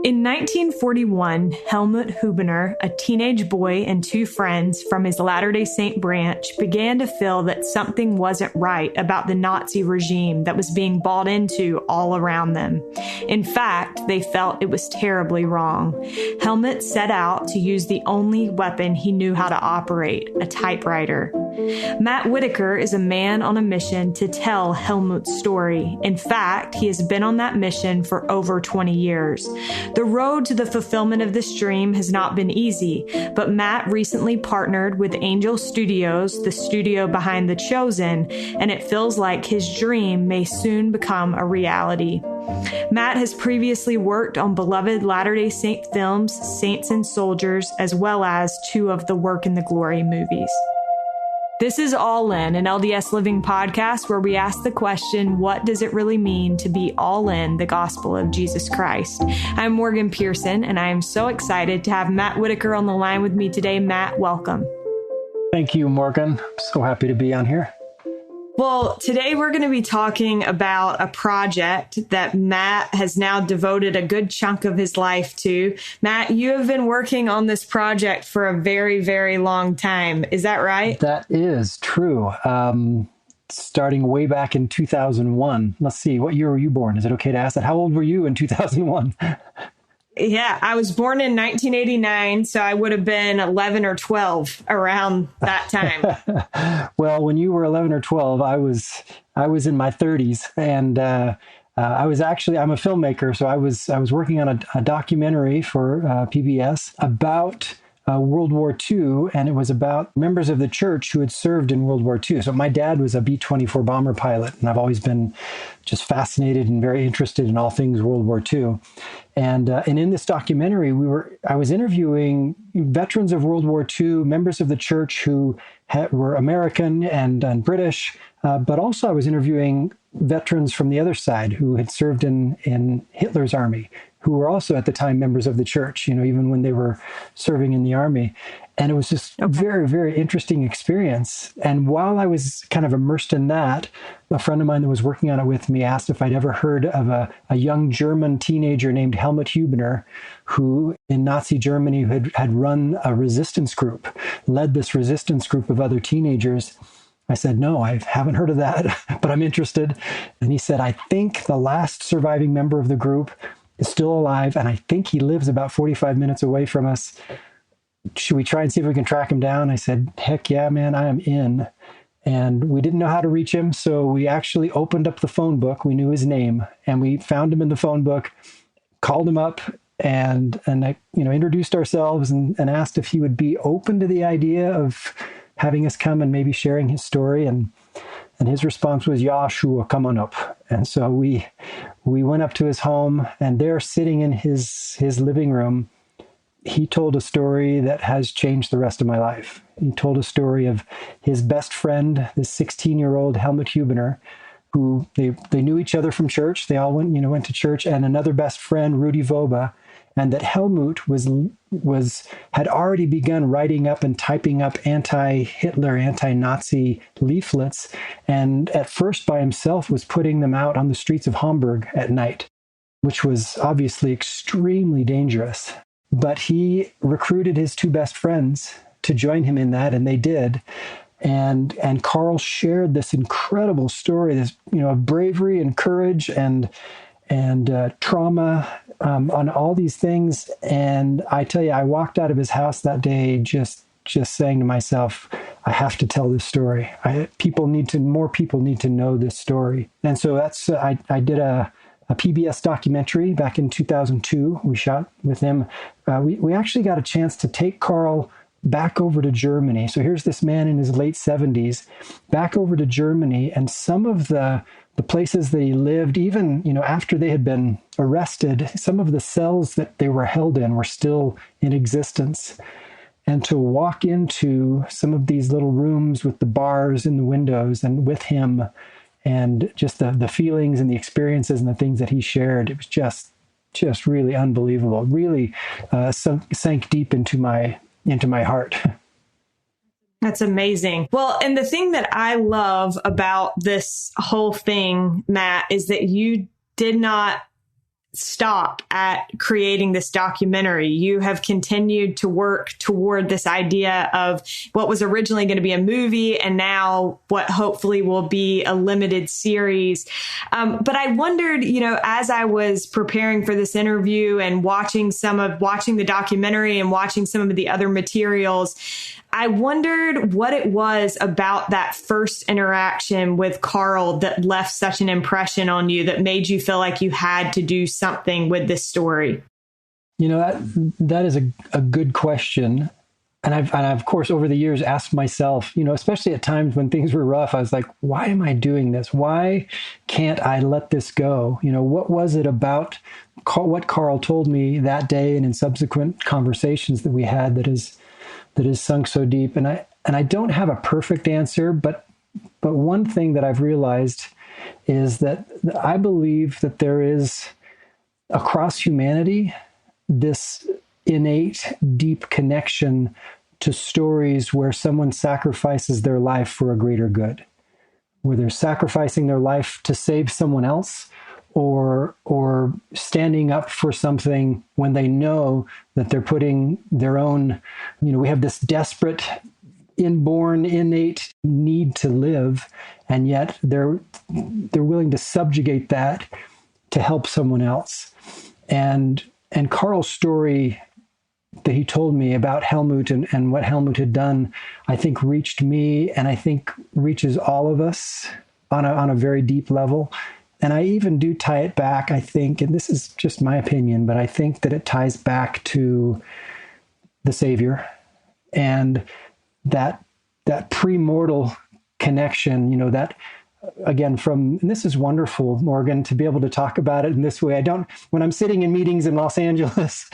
In 1941, Helmuth Hubener, a teenage boy and two friends from his Latter-day Saint branch, began to feel that something wasn't right about the Nazi regime that was being bought into all around them. In fact, they felt it was terribly wrong. Helmuth set out to use the only weapon he knew how to operate, a typewriter. Matt Whitaker is a man on a mission to tell Helmuth's story. In fact, he has been on that mission for over 20 years. The road to the fulfillment of this dream has not been easy, but Matt recently partnered with Angel Studios, the studio behind The Chosen, and it feels like his dream may soon become a reality. Matt has previously worked on beloved Latter-day Saint films, Saints and Soldiers, as well as two of the Work and the Glory movies. This is All In, an LDS Living podcast where we ask the question, what does it really mean to be all in the gospel of Jesus Christ? I'm Morgan Pearson, and I am so excited to have Matt Whitaker on the line with me today. Matt, welcome. Thank you, Morgan. I'm so happy to be on here. Well, today we're going to be talking about a project that Matt has now devoted a good chunk of his life to. Matt, you have been working on this project for a very, very long time. Is that right? That is true. Starting way back in 2001. Let's see, what year were you born? Is it okay to ask that? How old were you in 2001? Yeah, I was born in 1989, so I would have been 11 or 12 around that time. Well, when you were 11 or 12, I was in my 30s, and I'm a filmmaker, so I was working on a documentary for PBS about World War II, and it was about members of the church who had served in World War II. So my dad was a B-24 bomber pilot, and I've always been just fascinated and very interested in all things World War II. And in this documentary, I was interviewing veterans of World War II, members of the church who were American and British, but also I was interviewing veterans from the other side who had served in Hitler's army, who were also at the time members of the church, even when they were serving in the army. And it was just a very, very interesting experience. And while I was kind of immersed in that, a friend of mine that was working on it with me asked if I'd ever heard of a young German teenager named Helmuth Hubener, who in Nazi Germany had run a resistance group, led this resistance group of other teenagers. I said, no, I haven't heard of that, but I'm interested. And he said, I think the last surviving member of the group is still alive, and I think he lives about 45 minutes away from us. Should we try and see if we can track him down? I said, heck yeah, man, I am in. And we didn't know how to reach him, so we actually opened up the phone book. We knew his name, and we found him in the phone book, called him up, and introduced ourselves and asked if he would be open to the idea of having us come and maybe sharing his story. And his response was, yeah, sure, come on up. And so we went up to his home, and there, sitting in his living room, he told a story that has changed the rest of my life. He told a story of his best friend, this 16-year-old Helmuth Hubener, who they knew each other from church. They all went to church, and another best friend, Rudy Voba, and that Helmut had already begun writing up and typing up anti-Hitler, anti-Nazi leaflets, and at first by himself was putting them out on the streets of Hamburg at night, which was obviously extremely dangerous. But he recruited his two best friends to join him in that, and they did. And Carl shared this incredible story, this of bravery and courage and trauma on all these things. And I tell you, I walked out of his house that day just saying to myself, I have to tell this story. More people need to know this story. And so I did a PBS documentary back in 2002. We shot with him. We actually got a chance to take Carl back over to Germany. So here's this man in his late 70s, back over to Germany, and some of the places that he lived, even after they had been arrested, some of the cells that they were held in were still in existence. And to walk into some of these little rooms with the bars in the windows and with him, and just the feelings and the experiences and the things that he shared, it was just really unbelievable. It really sank deep into my heart. That's amazing. Well, and the thing that I love about this whole thing, Matt, is that you did not stop at creating this documentary. You have continued to work toward this idea of what was originally going to be a movie and now what hopefully will be a limited series. But I wondered, as I was preparing for this interview and watching the documentary and watching some of the other materials, I wondered what it was about that first interaction with Carl that left such an impression on you that made you feel like you had to do something with this story. That is a good question. And I've, of course, over the years asked myself, especially at times when things were rough, I was like, why am I doing this? Why can't I let this go? What was it about what Carl told me that day and in subsequent conversations that we had that is sunk so deep? And I don't have a perfect answer, but one thing that I've realized is that I believe that there is across humanity this innate, deep connection to stories where someone sacrifices their life for a greater good, where they're sacrificing their life to save someone else, or standing up for something when they know that they're putting their own, we have this desperate, inborn, innate need to live, and yet they're willing to subjugate that to help someone else. And Carl's story that he told me about Helmut and what Helmut had done, I think reached me, and I think reaches all of us on a very deep level. And I even do tie it back, I think, and this is just my opinion, but I think that it ties back to the Savior and that premortal connection, that, again, and this is wonderful, Morgan, to be able to talk about it in this way. When I'm sitting in meetings in Los Angeles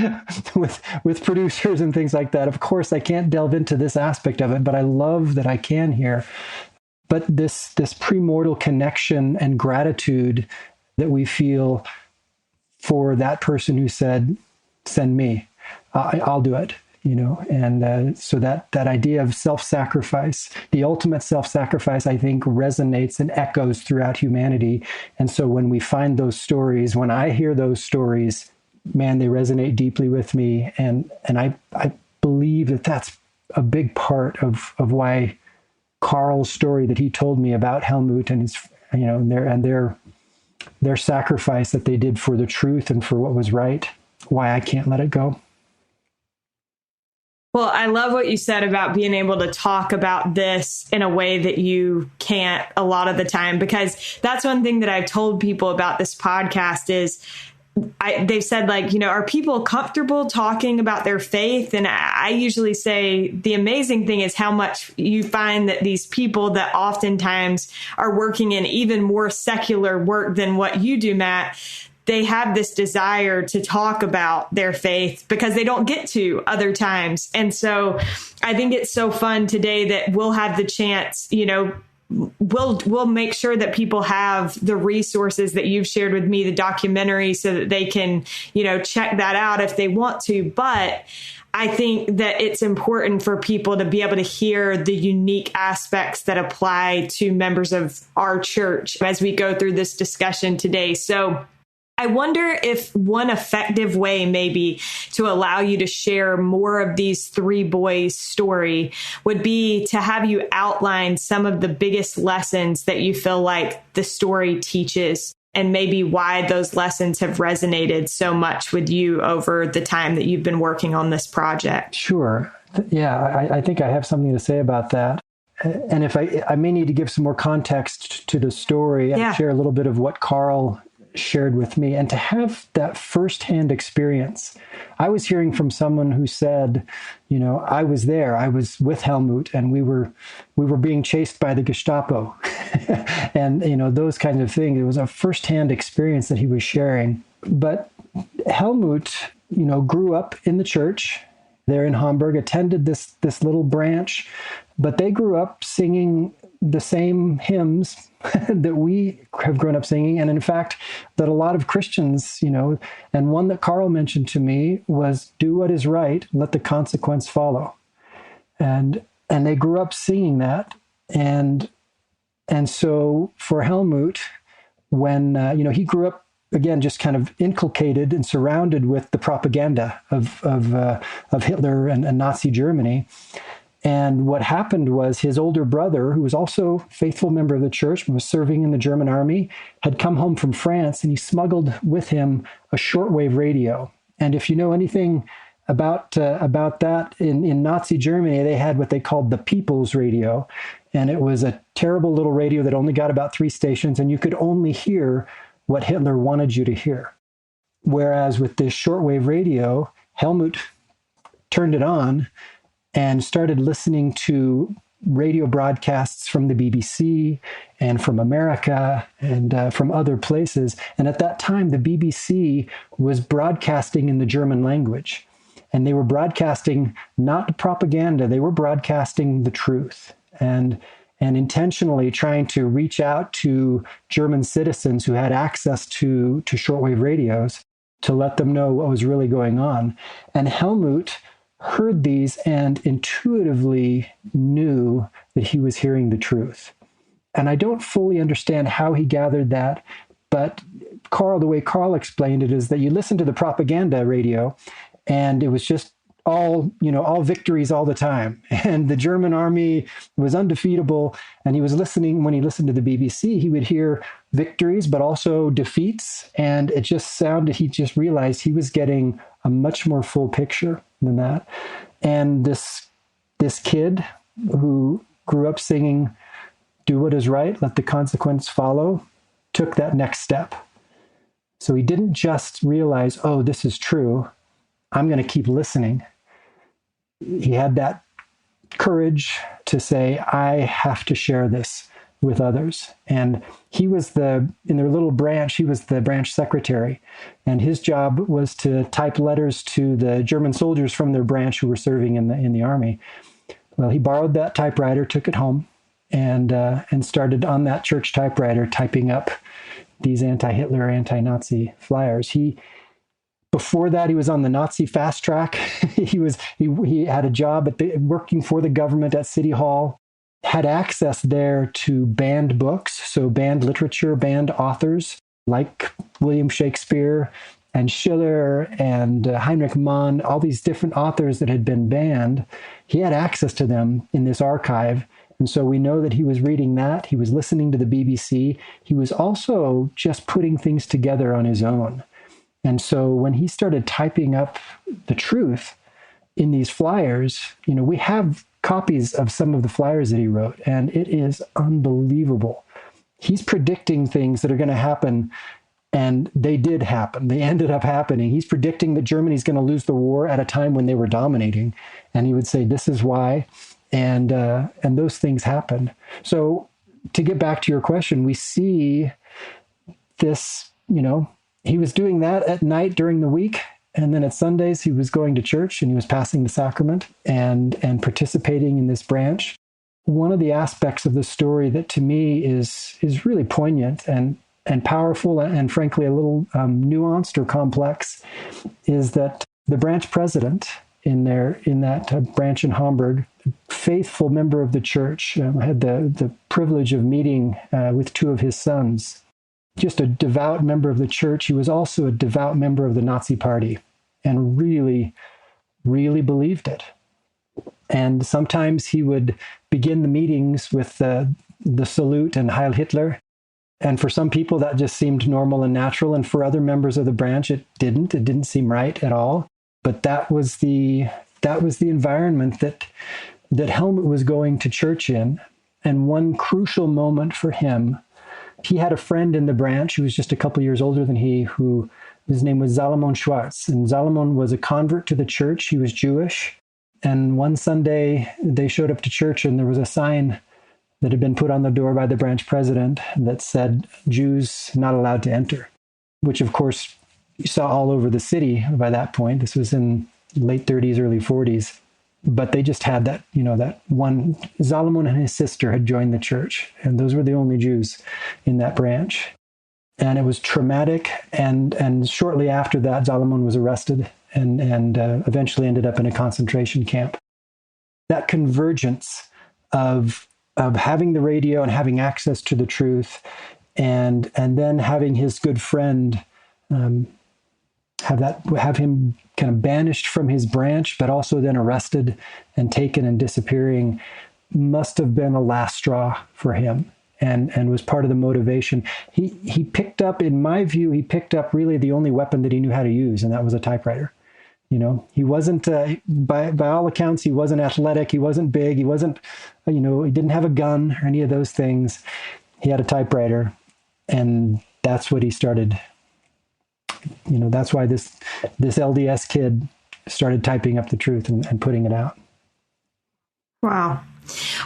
with producers and things like that, of course, I can't delve into this aspect of it, but I love that I can here. But this premortal connection and gratitude that we feel for that person who said, send me, I'll do it, and so that idea of self-sacrifice, the ultimate self-sacrifice, I think resonates and echoes throughout humanity. And so when we find those stories, when I hear those stories, man, they resonate deeply with me. And I believe that that's a big part of why Carl's story that he told me about Helmut and his, their sacrifice that they did for the truth and for what was right, why I can't let it go. Well, I love what you said about being able to talk about this in a way that you can't a lot of the time, because that's one thing that I've told people about this podcast is they've said, are people comfortable talking about their faith? And I usually say the amazing thing is how much you find that these people that oftentimes are working in even more secular work than what you do, Matt, they have this desire to talk about their faith because they don't get to other times. And so I think it's so fun today that we'll have the chance, we'll make sure that people have the resources that you've shared with me, the documentary, so that they can, check that out if they want to. But I think that it's important for people to be able to hear the unique aspects that apply to members of our church as we go through this discussion today. So I wonder if one effective way maybe to allow you to share more of these three boys' story would be to have you outline some of the biggest lessons that you feel like the story teaches, and maybe why those lessons have resonated so much with you over the time that you've been working on this project. Sure. Yeah, I think I have something to say about that. And if I may need to give some more context to the story and share a little bit of what Carl shared with me, and to have that firsthand experience. I was hearing from someone who said, I was there, I was with Helmut, and we were being chased by the Gestapo and, those kinds of things. It was a firsthand experience that he was sharing. But Helmut, grew up in the church there in Hamburg, attended this little branch, but they grew up singing the same hymns that we have grown up singing. And in fact, that a lot of Christians, and one that Carl mentioned to me was, do what is right, let the consequence follow. And they grew up singing that. And so for Helmut, when, he grew up again, just kind of inculcated and surrounded with the propaganda of Hitler and Nazi Germany. And what happened was his older brother, who was also a faithful member of the church, was serving in the German army, had come home from France, and he smuggled with him a shortwave radio. And if you know anything about that, in Nazi Germany, they had what they called the People's Radio. And it was a terrible little radio that only got about 3 stations, and you could only hear what Hitler wanted you to hear. Whereas with this shortwave radio, Helmut turned it on and started listening to radio broadcasts from the BBC and from America and from other places. And at that time, the BBC was broadcasting in the German language. And they were broadcasting not propaganda, they were broadcasting the truth. And intentionally trying to reach out to German citizens who had access to shortwave radios to let them know what was really going on. And Helmut heard these and intuitively knew that he was hearing the truth. And I don't fully understand how he gathered that, but the way Carl explained it is that you listen to the propaganda radio and it was just all victories all the time. And the German army was undefeatable. And he was listening, when he listened to the BBC, he would hear victories, but also defeats. And it just sounded, he just realized he was getting a much more full picture than that. And this kid who grew up singing, "Do what is right, let the consequence follow," took that next step. So he didn't just realize, oh, this is true, I'm going to keep listening. He had that courage to say, I have to share this with others. And he was in their little branch, he was the branch secretary. And his job was to type letters to the German soldiers from their branch who were serving in the army. Well, he borrowed that typewriter, took it home, and started on that church typewriter typing up these anti-Hitler, anti-Nazi flyers. Before that, he was on the Nazi fast track. He had a job working for the government at City Hall, had access there to banned books, so banned literature, banned authors like William Shakespeare and Schiller and Heinrich Mann, all these different authors that had been banned. He had access to them in this archive. And so we know that he was reading that. He was listening to the BBC. He was also just putting things together on his own. And so when he started typing up the truth in these flyers, we have copies of some of the flyers that he wrote, and it is unbelievable. He's predicting things that are going to happen, and they did happen. They ended up happening. He's predicting that Germany's going to lose the war at a time when they were dominating, and he would say, this is why, and those things happened. So to get back to your question, we see this, he was doing that at night during the week. And then at Sundays, he was going to church and he was passing the sacrament and participating in this branch. One of the aspects of the story that to me is really poignant and powerful and frankly a little nuanced or complex is that the branch president in that branch in Hamburg, faithful member of the church, I had the privilege of meeting with 2 of his sons. Just a devout member of the church. He was also a devout member of the Nazi Party and really, really believed it. And sometimes he would begin the meetings with the salute and Heil Hitler. And for some people, that just seemed normal and natural. And for other members of the branch, it didn't. It didn't seem right at all. But that was the environment that Helmut was going to church in. And one crucial moment for him, he had a friend in the branch who was just a couple years older than he, his name was Salomon Schwartz. And Salomon was a convert to the church. He was Jewish. And one Sunday, they showed up to church and there was a sign that had been put on the door by the branch president that said, Jews not allowed to enter, which of course you saw all over the city by that point. This was in late 30s, early 40s. But they just had that, that one, Salomon and his sister had joined the church, and those were the only Jews in that branch. And it was traumatic, and shortly after that, Salomon was arrested and eventually ended up in a concentration camp. That convergence of having the radio and having access to the truth, and then having his good friend um, have him kind of banished from his branch, but also then arrested and taken and disappearing must have been a last straw for him, and was part of the motivation. He picked up, in my view, really the only weapon that he knew how to use, and that was a typewriter. He wasn't, by all accounts, he wasn't athletic, he wasn't big, he wasn't, he didn't have a gun or any of those things. He had a typewriter, and that's what he started. That's why this LDS kid started typing up the truth and putting it out. Wow.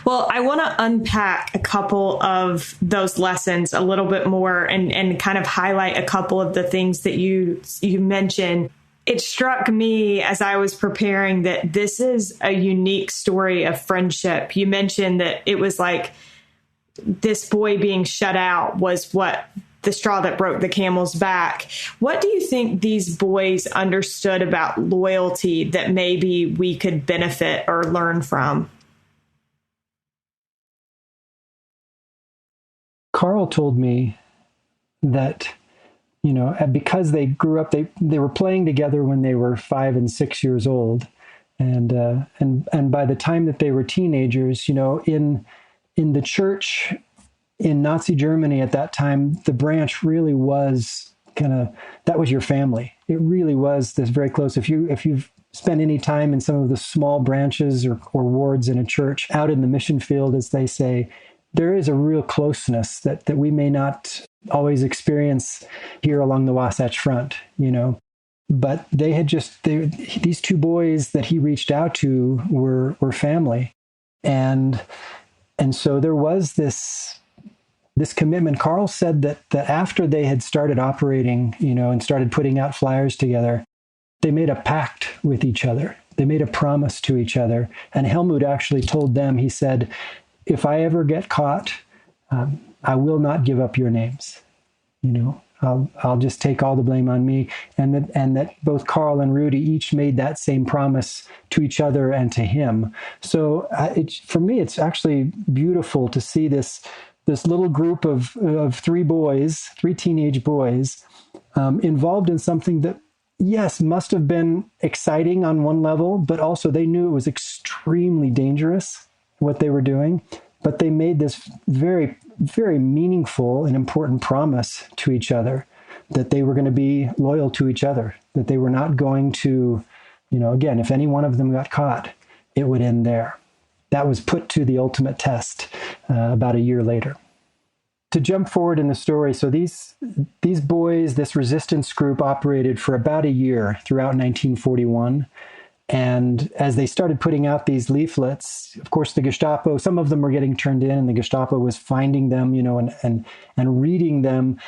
Well, I want to unpack a couple of those lessons a little bit more and kind of highlight a couple of the things that you mentioned. It struck me as I was preparing that this is a unique story of friendship. You mentioned that it was like this boy being shut out was what the straw that broke the camel's back. What do you think these boys understood about loyalty that maybe we could benefit or learn from? Carl told me that, because they grew up, they were playing together when they were 5 and 6 years old. And by the time that they were teenagers, in the church in Nazi Germany at that time, the branch really was that was your family. It really was this very close. If you've spent any time in some of the small branches or wards in a church out in the mission field, as they say, there is a real closeness that we may not always experience here along the Wasatch Front, But they had these two boys that he reached out to were family. And so there was this commitment. Carl said that after they had started operating, and started putting out flyers together, they made a pact with each other. They made a promise to each other. And Helmuth actually told them, he said, if I ever get caught, I will not give up your names. I'll just take all the blame on me. And that both Carl and Rudy each made that same promise to each other and to him. So for me, it's actually beautiful to see this little group of three teenage boys involved in something that, yes, must have been exciting on one level, but also they knew it was extremely dangerous what they were doing, but they made this very, very meaningful and important promise to each other that they were going to be loyal to each other, that they were not going to, again, if any one of them got caught, it would end there. That was put to the ultimate test about a year later. To jump forward in the story, so these boys, this resistance group operated for about a year throughout 1941. And as they started putting out these leaflets, of course, the Gestapo, some of them were getting turned in, and the Gestapo was finding them, and reading them.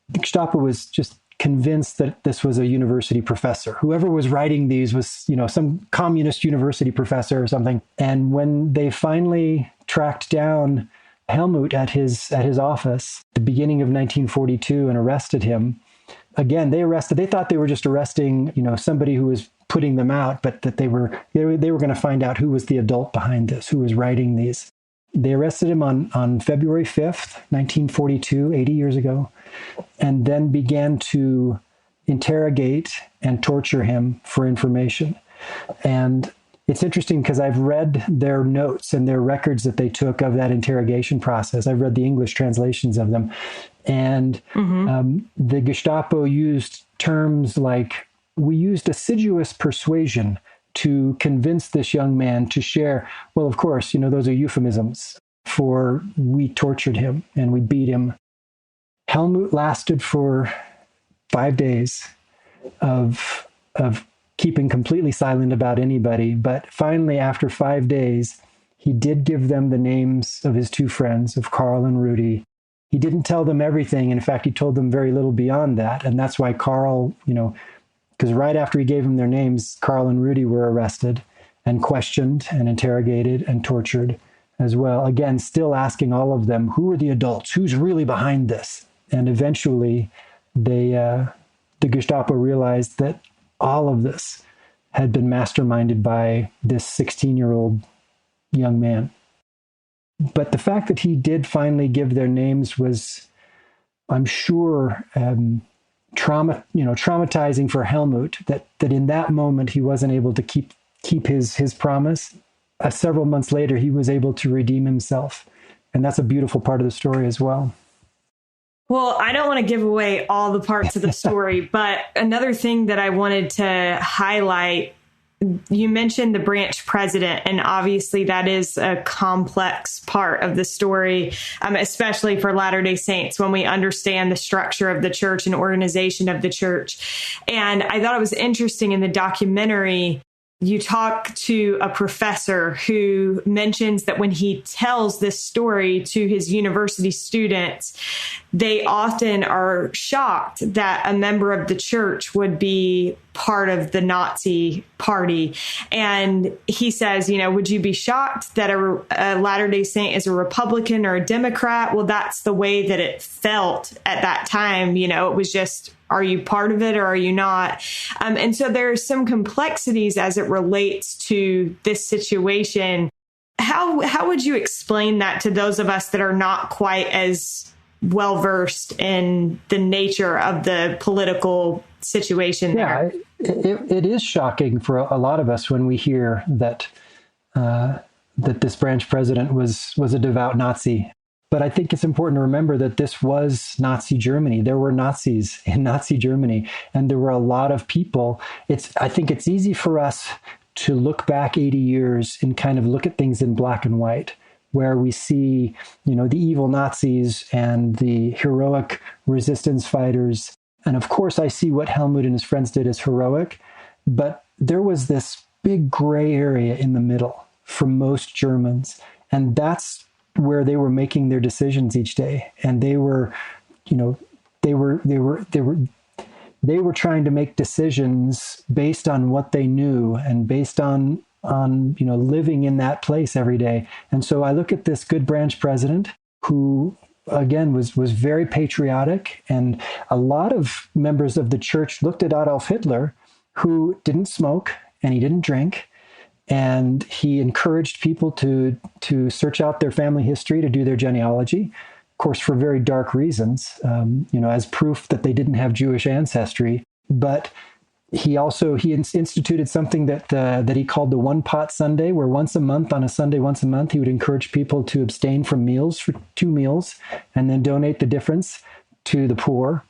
The Gestapo was just convinced that this was a university professor. Whoever was writing these was, some communist university professor or something. And when they finally tracked down Helmuth at his office at the beginning of 1942 and arrested him, again, they thought they were just arresting, somebody who was putting them out, but that they were going to find out who was the adult behind this, who was writing these. They arrested him on February 5th, 1942, 80 years ago, and then began to interrogate and torture him for information. And it's interesting because I've read their notes and their records that they took of that interrogation process. I've read the English translations of them. And the Gestapo used terms like, we used assiduous persuasion to convince this young man to share. Well, of course, those are euphemisms for we tortured him and we beat him. Helmuth lasted for 5 days of keeping completely silent about anybody. But finally, after 5 days, he did give them the names of his two friends, of Carl and Rudy. He didn't tell them everything. In fact, he told them very little beyond that. And that's why Carl, because right after he gave them their names, Carl and Rudy were arrested and questioned and interrogated and tortured as well. Again, still asking all of them, who are the adults? Who's really behind this? And eventually, the Gestapo realized that all of this had been masterminded by this 16-year-old young man. But the fact that he did finally give their names was, I'm sure, traumatizing for Helmut that in that moment he wasn't able to keep his promise. Several months later, he was able to redeem himself. And that's a beautiful part of the story as well. Well, I don't want to give away all the parts of the story, but another thing that I wanted to highlight, you mentioned the branch president, and obviously that is a complex part of the story, especially for Latter-day Saints when we understand the structure of the church and organization of the church. And I thought it was interesting in the documentary, you talk to a professor who mentions that when he tells this story to his university students, they often are shocked that a member of the church would be part of the Nazi party. And he says, would you be shocked that a Latter-day Saint is a Republican or a Democrat? Well, that's the way that it felt at that time. It was just, are you part of it or are you not? And so there are some complexities as it relates to this situation. How would you explain that to those of us that are not quite as well-versed in the nature of the political situation there? Yeah, it is shocking for a lot of us when we hear that this branch president was a devout Nazi. But I think it's important to remember that this was Nazi Germany. There were Nazis in Nazi Germany, and there were a lot of people. I think it's easy for us to look back 80 years and kind of look at things in black and white, where we see, the evil Nazis and the heroic resistance fighters. And of course, I see what Helmut and his friends did as heroic, but there was this big gray area in the middle for most Germans. And that's where they were making their decisions each day. And they were trying to make decisions based on what they knew and based on living in that place every day. And so I look at this good branch president who, again, was very patriotic. And a lot of members of the church looked at Adolf Hitler, who didn't smoke and he didn't drink. And he encouraged people to search out their family history, to do their genealogy, of course, for very dark reasons, as proof that they didn't have Jewish ancestry. But he instituted something that he called the One Pot Sunday, where once a month, he would encourage people to abstain from meals for 2 meals and then donate the difference to the poor.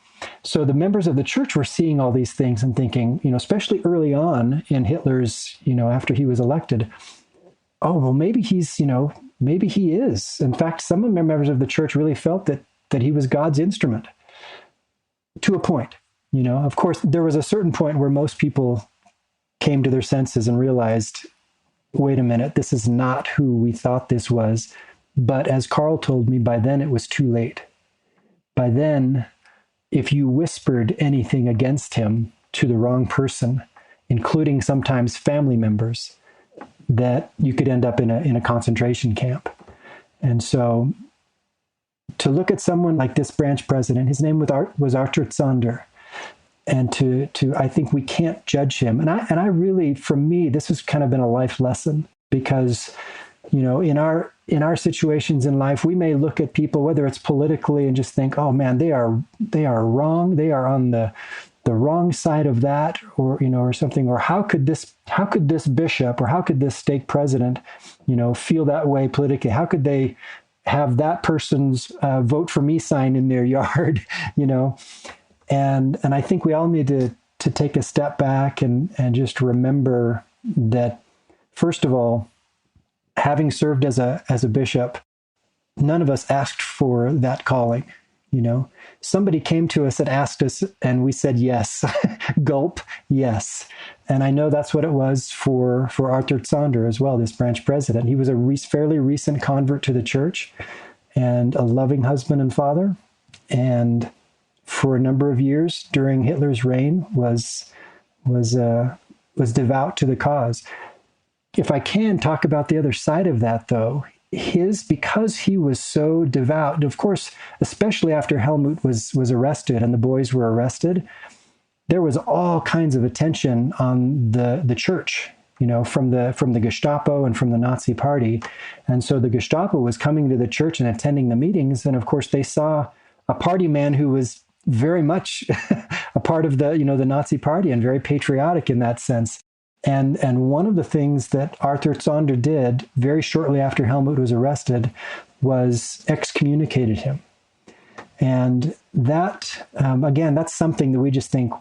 So the members of the church were seeing all these things and thinking, especially early on in Hitler's, after he was elected, oh, well, maybe he is. In fact, some of the members of the church really felt that he was God's instrument to a point. Of course, there was a certain point where most people came to their senses and realized, wait a minute, this is not who we thought this was. But as Carl told me, by then it was too late. By then, if you whispered anything against him to the wrong person, including sometimes family members, that you could end up in a concentration camp. And so to look at someone like this branch president, his name was Arthur Zander, and to I think we can't judge him. And I really, for me, this has kind of been a life lesson, because in our situations in life, we may look at people, whether it's politically, and just think, oh man, they are wrong. They are on the wrong side of that, or something. Or how could this bishop, or how could this stake president, feel that way politically? How could they have that person's vote for me sign in their yard, And I think we all need to take a step back and just remember that, first of all, having served as a bishop, none of us asked for that calling. Somebody came to us and asked us, and we said yes. Gulp, yes. And I know that's what it was for Arthur Zander as well, this branch president. He was a fairly recent convert to the church and a loving husband and father, and for a number of years during Hitler's reign was devout to the cause. If I can talk about the other side of that, though, because he was so devout, of course, especially after Helmut was arrested and the boys were arrested, there was all kinds of attention on the church, from the Gestapo and from the Nazi Party. And so the Gestapo was coming to the church and attending the meetings. And of course, they saw a party man who was very much a part of the Nazi Party and very patriotic in that sense. And one of the things that Arthur Zonder did very shortly after Helmut was arrested was excommunicated him. And that, again, that's something that we just think,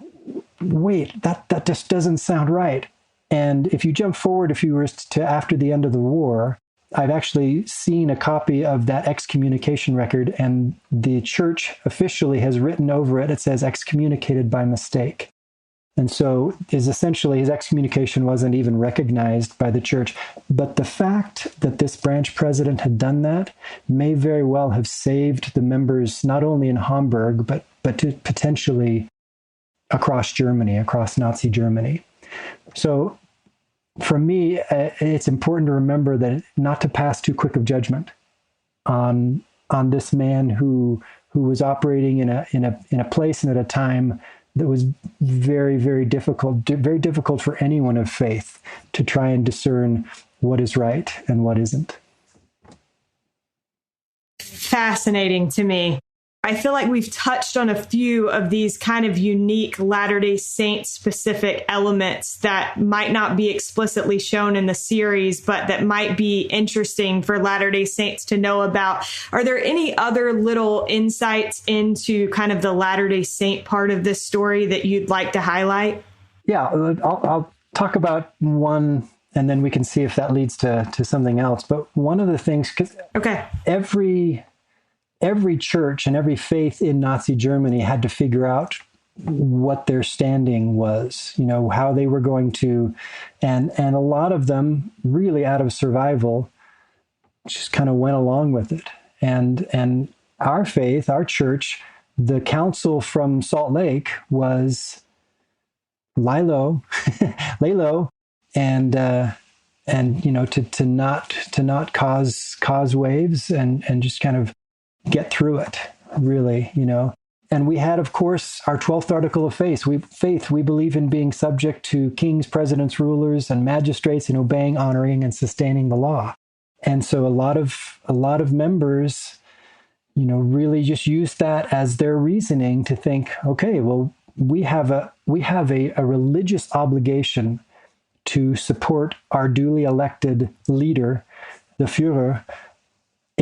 wait, that just doesn't sound right. And if you jump forward a few years to after the end of the war, I've actually seen a copy of that excommunication record, and the church officially has written over it, it says excommunicated by mistake. And so essentially his excommunication wasn't even recognized by the church. But the fact that this branch president had done that may very well have saved the members, not only in Hamburg, but potentially across Germany, across Nazi Germany. So for me, it's important to remember that not to pass too quick of judgment on this man who was operating in a place and at a time that was very, very difficult for anyone of faith to try and discern what is right and what isn't. Fascinating to me. I feel like we've touched on a few of these kind of unique Latter-day Saint specific elements that might not be explicitly shown in the series, but that might be interesting for Latter-day Saints to know about. Are there any other little insights into kind of the Latter-day Saint part of this story that you'd like to highlight? Yeah, I'll talk about one, and then we can see if that leads to something else. But one of the things, because every church and every faith in Nazi Germany had to figure out what their standing was, how they were going to, and a lot of them really out of survival just kind of went along with it. And our faith, our church, the council from Salt Lake was lie low, lay low, and to not cause waves and just kind of get through it, really, And we had, of course, our 12th article of faith. We believe in being subject to kings, presidents, rulers, and magistrates, and obeying, honoring, and sustaining the law. And so a lot of members, really just use that as their reasoning to think, okay, well, we have a religious obligation to support our duly elected leader, the Führer,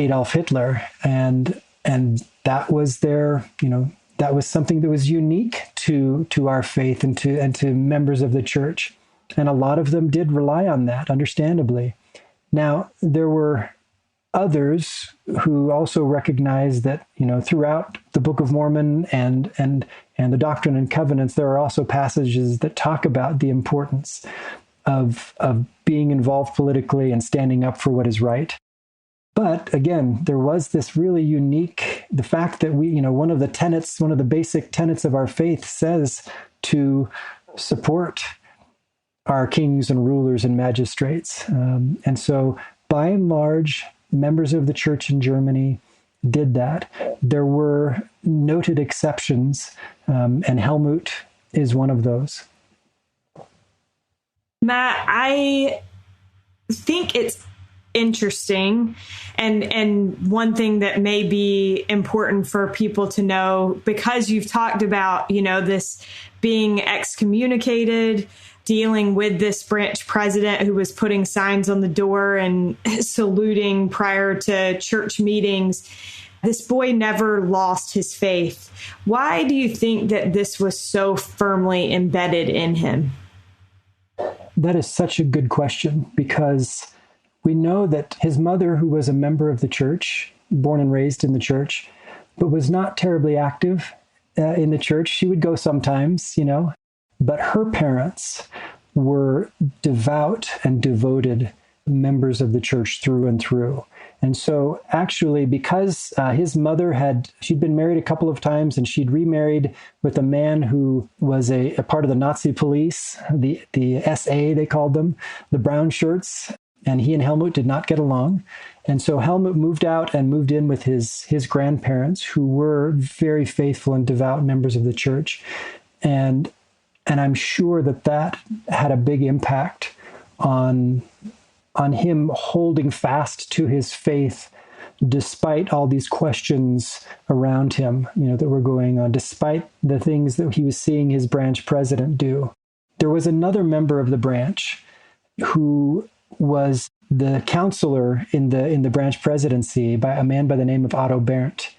Adolf Hitler, and that was that was something that was unique to our faith and to members of the church, and a lot of them did rely on that, understandably. Now there were others who also recognized that throughout the Book of Mormon and the Doctrine and Covenants, there are also passages that talk about the importance of being involved politically and standing up for what is right. But again, there was this really unique, the fact that we, one of the basic tenets of our faith says to support our kings and rulers and magistrates. And so by and large, members of the church in Germany did that. There were noted exceptions, and Helmut is one of those. Matt, I think it's interesting. And one thing that may be important for people to know, because you've talked about, this being excommunicated, dealing with this branch president who was putting signs on the door and saluting prior to church meetings. This boy never lost his faith. Why do you think that this was so firmly embedded in him? That is such a good question, because we know that his mother, who was a member of the church, born and raised in the church, but was not terribly active in the church. She would go sometimes, but her parents were devout and devoted members of the church through and through. And so actually, because his mother she'd been married a couple of times, and she'd remarried with a man who was a part of the Nazi police, the SA, they called them, the brown shirts. And he and Helmut did not get along. And so Helmut moved out and moved in with his grandparents, who were very faithful and devout members of the church. And I'm sure that had a big impact on him holding fast to his faith despite all these questions around him, that were going on, despite the things that he was seeing his branch president do. There was another member of the branch who was the counselor in the branch presidency, by a man by the name of Otto Berndt.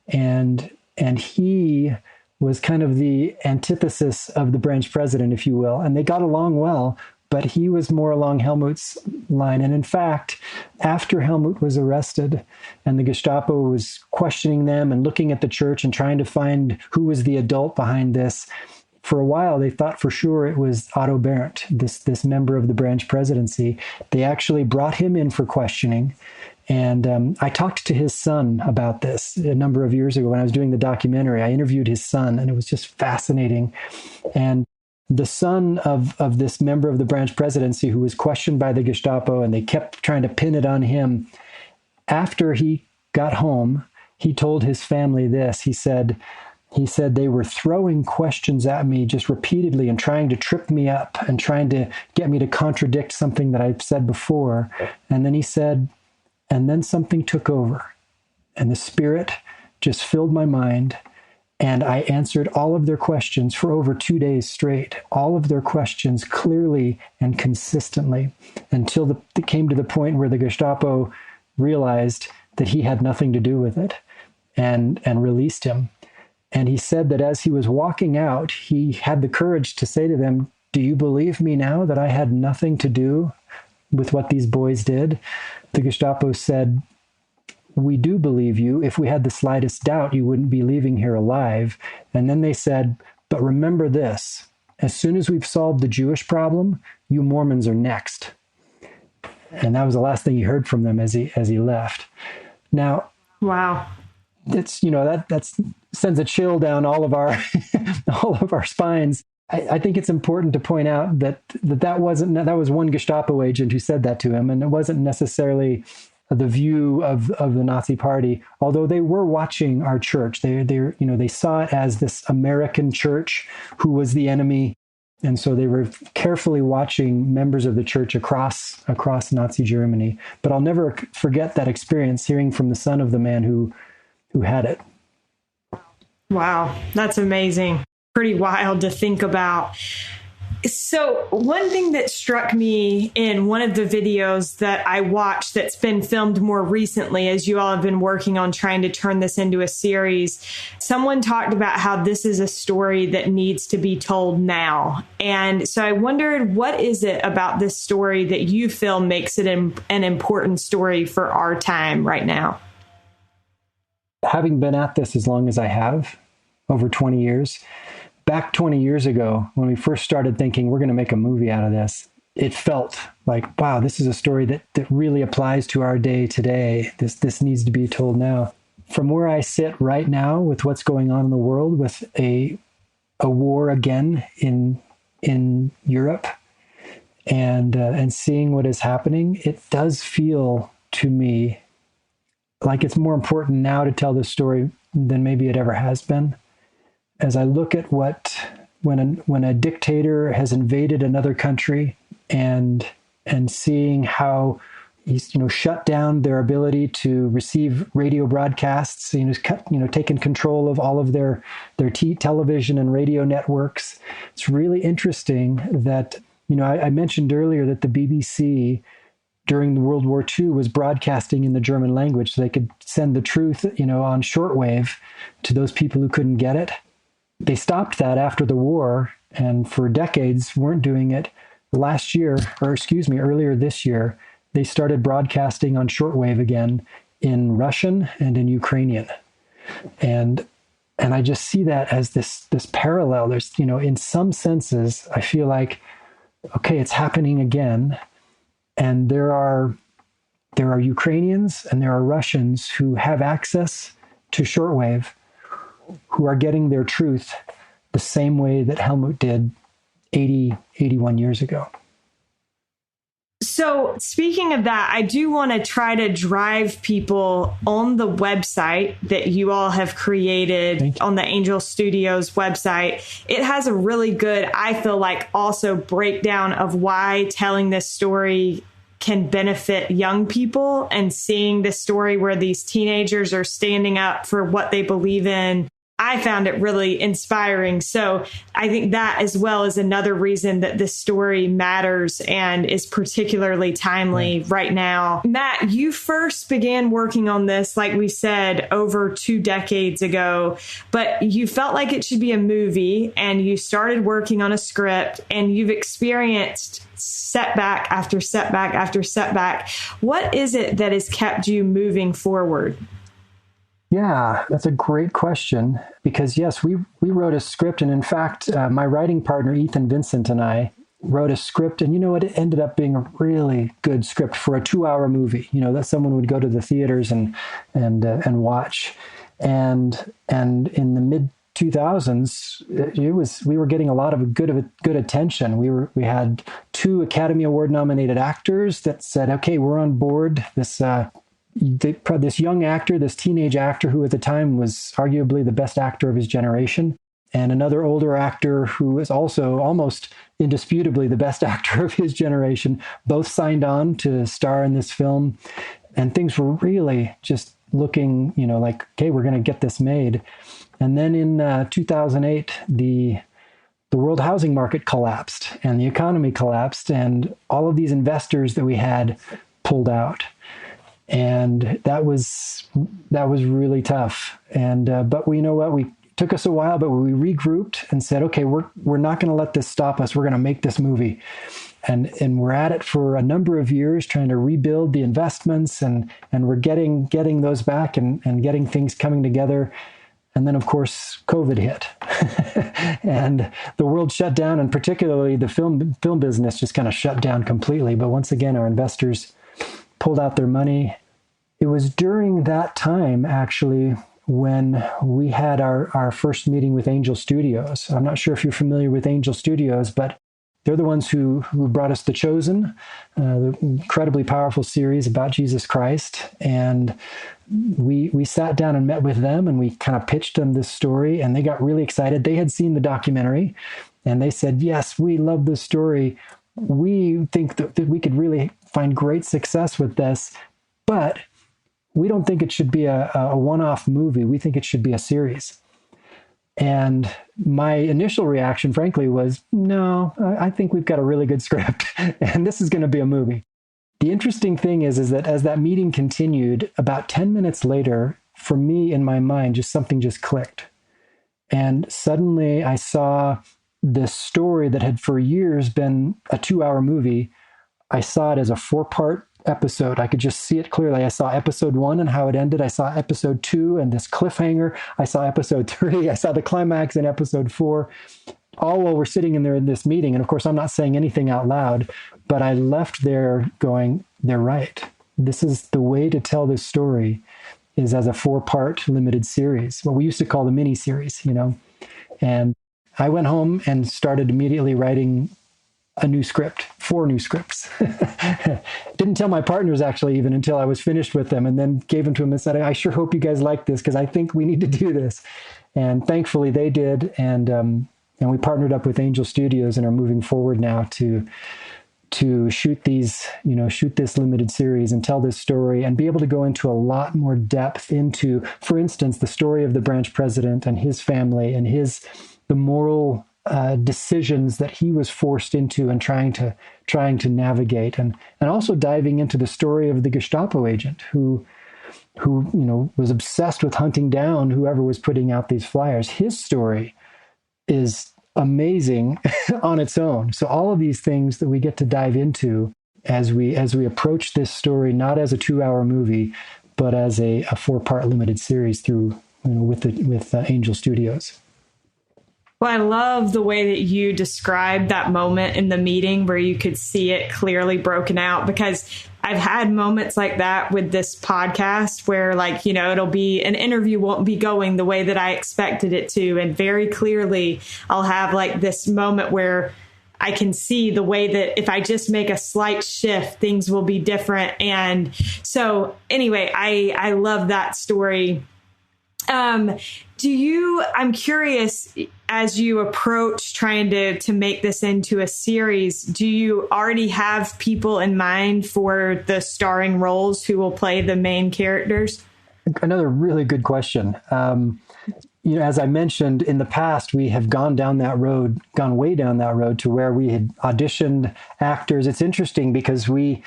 And he was kind of the antithesis of the branch president, if you will. And they got along well, but he was more along Helmuth's line. And in fact, after Helmuth was arrested and the Gestapo was questioning them and looking at the church and trying to find who was the adult behind this, for a while, they thought for sure it was Otto Berndt, this member of the branch presidency. They actually brought him in for questioning. And I talked to his son about this a number of years ago when I was doing the documentary. I interviewed his son, and it was just fascinating. And the son of this member of the branch presidency who was questioned by the Gestapo, and they kept trying to pin it on him, after he got home, he told his family this. He said, they were throwing questions at me just repeatedly and trying to trip me up and trying to get me to contradict something that I've said before. And then he said, and then something took over, and the Spirit just filled my mind, and I answered all of their questions for over 2 days straight, all of their questions clearly and consistently, until it came to the point where the Gestapo realized that he had nothing to do with it and released him. And he said that as he was walking out, he had the courage to say to them, "Do you believe me now that I had nothing to do with what these boys did?" The Gestapo said, "We do believe you. If we had the slightest doubt, you wouldn't be leaving here alive." And then they said, "But remember this, as soon as we've solved the Jewish problem, you Mormons are next." And that was the last thing he heard from them as he left. Now, wow. It's, that sends a chill down all of our spines. I think it's important to point out that was one Gestapo agent who said that to him, and it wasn't necessarily the view of the Nazi Party. Although they were watching our church, they saw it as this American church who was the enemy, and so they were carefully watching members of the church across Nazi Germany. But I'll never forget that experience, hearing from the son of the man who had it. Wow, that's amazing. Pretty wild to think about. So one thing that struck me in one of the videos that I watched that's been filmed more recently, as you all have been working on trying to turn this into a series, someone talked about how this is a story that needs to be told now. And so I wondered, what is it about this story that you feel makes it an important story for our time right now? Having been at this as long as I have, over 20 years, back 20 years ago, when we first started thinking we're going to make a movie out of this, it felt like, wow, this is a story that really applies to our day today. This needs to be told now. From where I sit right now with what's going on in the world, with a war again in Europe, and seeing what is happening, it does feel to me like it's more important now to tell this story than maybe it ever has been. As I look at when a dictator has invaded another country and seeing how he's shut down their ability to receive radio broadcasts, taken control of all of their television and radio networks, it's really interesting that I mentioned earlier that the BBC during the World War II was broadcasting in the German language so they could send the truth, on shortwave to those people who couldn't get it. They stopped that after the war, and for decades weren't doing it. Earlier this year, they started broadcasting on shortwave again in Russian and in Ukrainian. And I just see that as this parallel. There's, in some senses, I feel like, okay, it's happening again. And there are Ukrainians and there are Russians who have access to shortwave, who are getting their truth the same way that Helmut did 81 years ago. So speaking of that, I do want to try to drive people on the website that you all have created on the Angel Studios website. It has a really good, I feel like, also breakdown of why telling this story can benefit young people, and seeing this story where these teenagers are standing up for what they believe in, I found it really inspiring. So I think that as well is another reason that this story matters and is particularly timely right now. Matt, you first began working on this, like we said, over 2 decades ago, but you felt like it should be a movie, and you started working on a script, and you've experienced setback after setback after setback. What is it that has kept you moving forward? Yeah, that's a great question, because yes, we wrote a script. And in fact, my writing partner, Ethan Vincent, and I wrote a script, and it ended up being a really good script for a 2-hour movie, that someone would go to the theaters and watch. And in the mid 2000s, we were getting a lot of good attention. We had 2 Academy Award nominated actors that said, okay, we're on board. This young actor, this teenage actor who at the time was arguably the best actor of his generation, and another older actor who was also almost indisputably the best actor of his generation, both signed on to star in this film. And things were really just looking, like, okay, we're going to get this made. And then in 2008, the world housing market collapsed, and the economy collapsed, and all of these investors that we had pulled out. And that was really tough. And but we know what, we took us a while, but we regrouped and said, okay, we're not going to let this stop us. We're going to make this movie. And we're at it for a number of years, trying to rebuild the investments, and we're getting those back and getting things coming together. And then, of course, COVID hit, and the world shut down, and particularly the film business just kind of shut down completely. But once again, our investors pulled out their money. It was during that time, actually, when we had our first meeting with Angel Studios. I'm not sure if you're familiar with Angel Studios, but they're the ones who brought us The Chosen, the incredibly powerful series about Jesus Christ. And we sat down and met with them, and we kind of pitched them this story, and they got really excited. They had seen the documentary, and they said, yes, we love this story. We think that we could really find great success with this, but we don't think it should be a one-off movie. We think it should be a series. And my initial reaction, frankly, was, no, I think we've got a really good script, and this is going to be a movie. The interesting thing is that as that meeting continued, about 10 minutes later, for me, in my mind, just something just clicked. And suddenly I saw this story that had for years been a 2-hour movie. I saw it as a 4-part episode. I could just see it clearly. I saw episode 1 and how it ended. I saw episode 2 and this cliffhanger. I saw episode 3. I saw the climax in episode 4, all while we're sitting in there in this meeting. And of course, I'm not saying anything out loud, but I left there going, they're right. This is the way to tell this story, is as a 4-part limited series, what we used to call the mini series, And I went home and started immediately writing a new script, 4 new scripts. Didn't tell my partners actually even until I was finished with them, and then gave them to them and said, I sure hope you guys like this, because I think we need to do this. And thankfully they did. And we partnered up with Angel Studios and are moving forward now to shoot these, shoot this limited series and tell this story and be able to go into a lot more depth into, for instance, the story of the branch president and his family and the moral decisions that he was forced into and trying to navigate, and also diving into the story of the Gestapo agent who was obsessed with hunting down whoever was putting out these flyers. His story is amazing on its own. So all of these things that we get to dive into as we approach this story, not as a 2-hour movie, but as a 4-part limited series through with Angel Studios. Well, I love the way that you described that moment in the meeting where you could see it clearly broken out, because I've had moments like that with this podcast where, it'll be an interview won't be going the way that I expected it to. And very clearly I'll have this moment where I can see the way that if I just make a slight shift, things will be different. And so anyway, I love that story I'm curious, as you approach trying to make this into a series, do you already have people in mind for the starring roles who will play the main characters? Another really good question. As I mentioned in the past, we have gone way down that road to where we had auditioned actors. It's interesting because way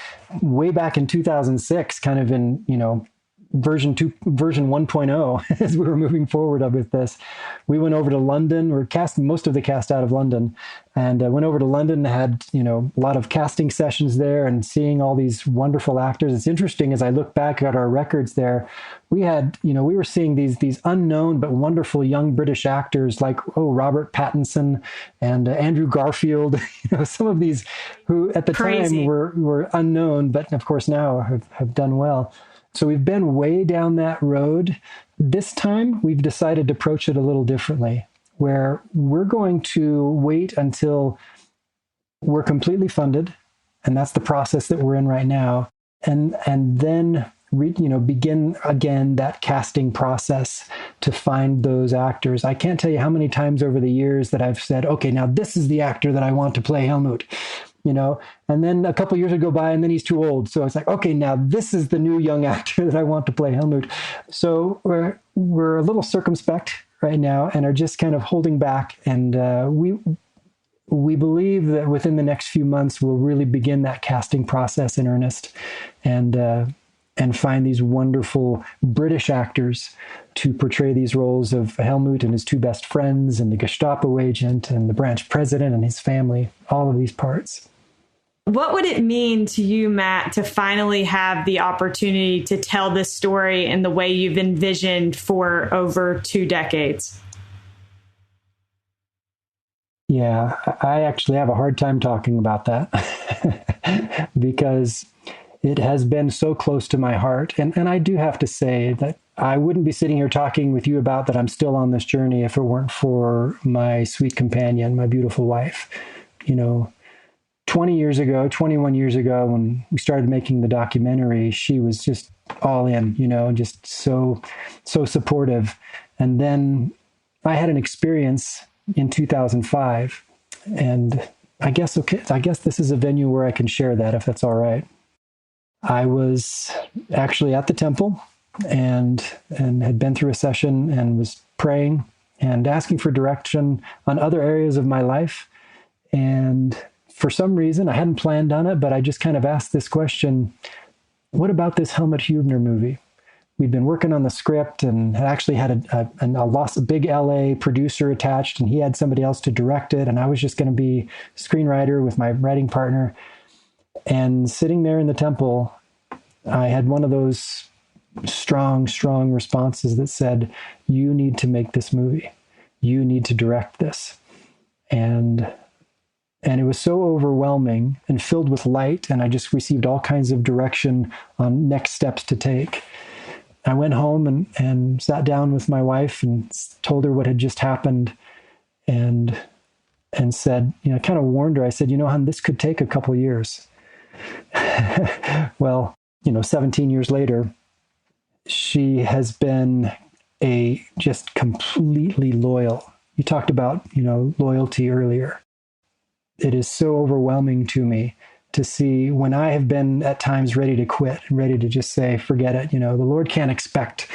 back in 2006, kind of in, version 1.0, as we were moving forward with this, we went over to London. We're casting most of the cast out of London, and went over to London, had, a lot of casting sessions there and seeing all these wonderful actors. It's interesting as I look back at our records there, we had, we were seeing these unknown but wonderful young British actors like, Robert Pattinson and Andrew Garfield, some of these who at the time were unknown, but of course now have done well. So we've been way down that road. This time we've decided to approach it a little differently, where we're going to wait until we're completely funded. And that's the process that we're in right now. And then begin again that casting process to find those actors. I can't tell you how many times over the years that I've said, okay, now this is the actor that I want to play Helmuth. And then a couple of years would go by and then he's too old. So it's like, okay, now this is the new young actor that I want to play Helmuth. So we're a little circumspect right now and are just kind of holding back. And we believe that within the next few months, we'll really begin that casting process in earnest and find these wonderful British actors to portray these roles of Helmuth and his two best friends and the Gestapo agent and the branch president and his family, all of these parts. What would it mean to you, Matt, to finally have the opportunity to tell this story in the way you've envisioned for over 2 decades? Yeah, I actually have a hard time talking about that because it has been so close to my heart. And I do have to say that I wouldn't be sitting here talking with you about that I'm still on this journey if it weren't for my sweet companion, my beautiful wife. 21 years ago, when we started making the documentary, she was just all in, just so supportive. And then I had an experience in 2005, and I guess this is a venue where I can share that, if that's all right. I was actually at the temple and had been through a session and was praying and asking for direction on other areas of my life. And for some reason, I hadn't planned on it, but I just kind of asked this question: what about this Helmuth Hubener movie? We'd been working on the script and had actually had a big LA producer attached, and he had somebody else to direct it. And I was just going to be screenwriter with my writing partner. And sitting there in the temple, I had one of those strong responses that said, you need to make this movie. You need to direct this. And it was so overwhelming and filled with light. And I just received all kinds of direction on next steps to take. I went home and sat down with my wife and told her what had just happened and said, kind of warned her. I said, hon, this could take a couple years. Well, 17 years later, she has been just completely loyal. You talked about, loyalty earlier. It is so overwhelming to me to see when I have been at times ready to quit and ready to just say, forget it. The Lord can't expect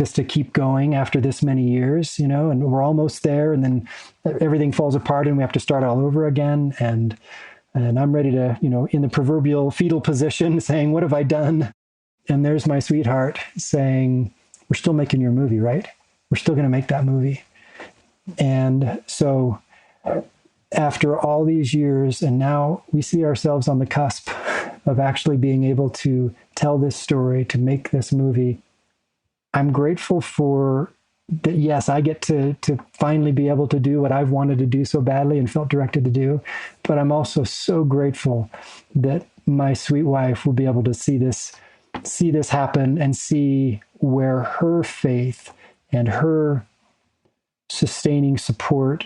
us to keep going after this many years, and we're almost there. And then everything falls apart and we have to start all over again. And I'm ready to, in the proverbial fetal position saying, what have I done? And there's my sweetheart saying, we're still making your movie, right? We're still going to make that movie. And so after all these years, and now we see ourselves on the cusp of actually being able to tell this story, to make this movie, I'm grateful for that. Yes, I get to finally be able to do what I've wanted to do so badly and felt directed to do. But I'm also so grateful that my sweet wife will be able to see this happen and see where her faith and her sustaining support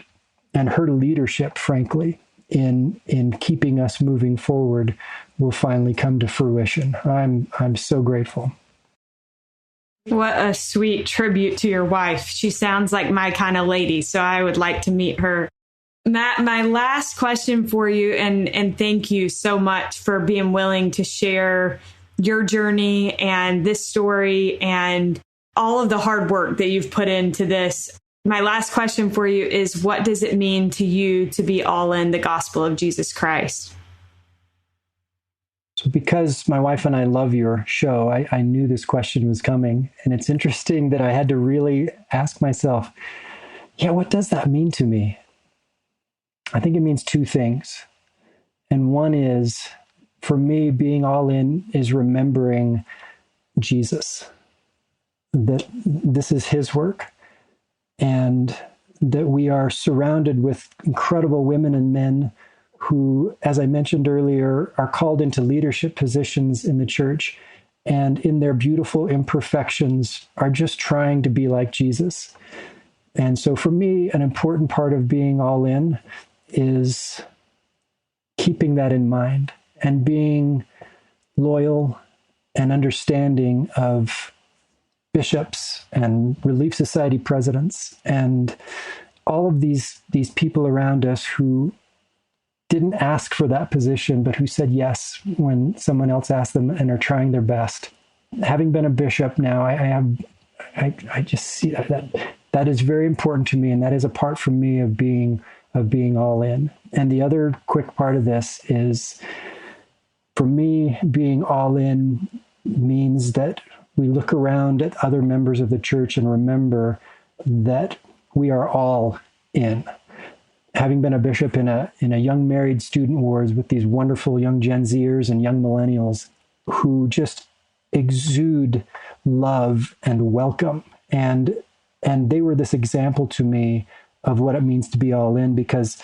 and her leadership, frankly, in keeping us moving forward will finally come to fruition. I'm so grateful. What a sweet tribute to your wife. She sounds like my kind of lady, so I would like to meet her. Matt, my last question for you, and thank you so much for being willing to share your journey and this story and all of the hard work that you've put into this. My last question for you is, what does it mean to you to be all in the gospel of Jesus Christ? So because my wife and I love your show, I knew this question was coming. And it's interesting that I had to really ask myself, what does that mean to me? I think it means two things. And one is, for me, being all in is remembering Jesus, that this is his work, and that we are surrounded with incredible women and men who, as I mentioned earlier, are called into leadership positions in the church, and in their beautiful imperfections are just trying to be like Jesus. And so for me, an important part of being all in is keeping that in mind and being loyal and understanding of bishops and Relief Society presidents and all of these people around us who didn't ask for that position, but who said yes when someone else asked them and are trying their best. Having been a bishop now, I just see that is very important to me, and that is a part for me of being all in. And the other quick part of this is, for me, being all in means that we look around at other members of the church and remember that we are all in. Having been a bishop in a young married student wards with these wonderful young Gen Zers and young millennials who just exude love and welcome. And they were this example to me of what it means to be all in, because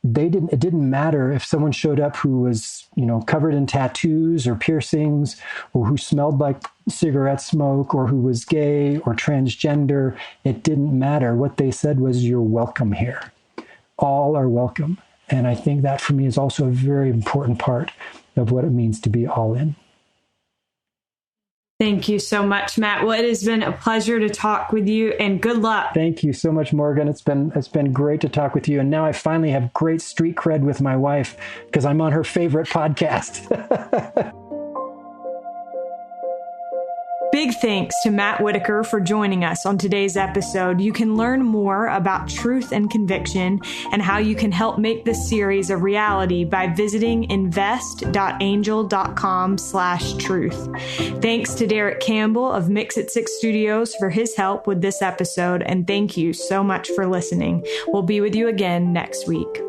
it didn't matter if someone showed up who was, covered in tattoos or piercings, or who smelled like cigarette smoke, or who was gay or transgender. It didn't matter. What they said was, "You're welcome here." All are welcome. And I think that for me is also a very important part of what it means to be all in. Thank you so much, Matt. Well, it has been a pleasure to talk with you, and good luck. Thank you so much, Morgan. It's been great to talk with you. And now I finally have great street cred with my wife because I'm on her favorite podcast. Big thanks to Matt Whitaker for joining us on today's episode. You can learn more about truth and conviction and how you can help make this series a reality by visiting invest.angel.com/truth. Thanks to Derek Campbell of Mix It 6 Studios for his help with this episode, and thank you so much for listening. We'll be with you again next week.